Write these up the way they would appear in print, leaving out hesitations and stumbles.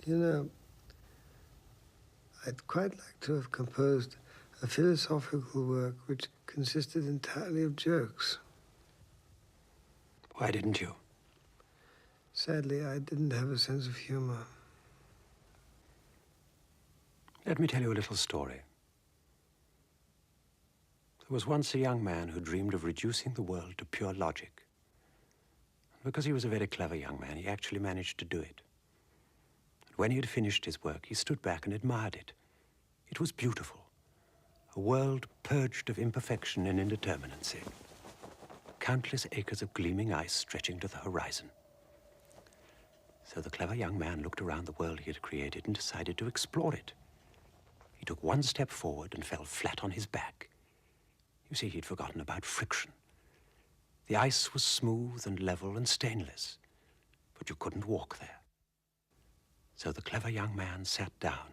You know, I'd quite like to have composed a philosophical work which consisted entirely of jokes. Why didn't you? Sadly, I didn't have a sense of humor. Let me tell you a little story. There was once a young man who dreamed of reducing the world to pure logic. Because he was a very clever young man, he actually managed to do it. And when he had finished his work, he stood back and admired it. It was beautiful. A world purged of imperfection and indeterminacy. Countless acres of gleaming ice stretching to the horizon. So the clever young man looked around the world he had created and decided to explore it. He took one step forward and fell flat on his back. You see, he'd forgotten about friction. The ice was smooth and level and stainless, but you couldn't walk there. So the clever young man sat down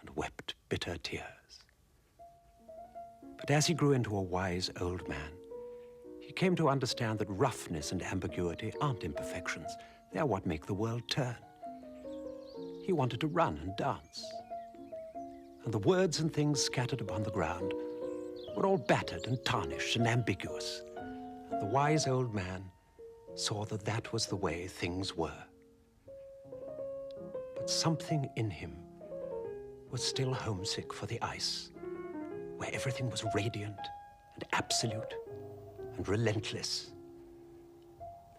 and wept bitter tears. But as he grew into a wise old man, he came to understand that roughness and ambiguity aren't imperfections. They are what make the world turn. He wanted to run and dance. And the words and things scattered upon the ground were all battered and tarnished and ambiguous. And the wise old man saw that that was the way things were. But something in him was still homesick for the ice, where everything was radiant and absolute and relentless.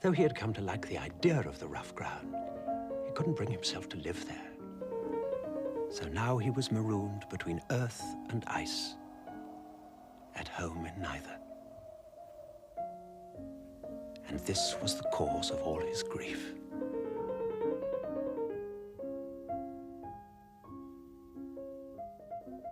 Though he had come to like the idea of the rough ground, he couldn't bring himself to live there. So now he was marooned between earth and ice, at home in neither. And this was the cause of all his grief.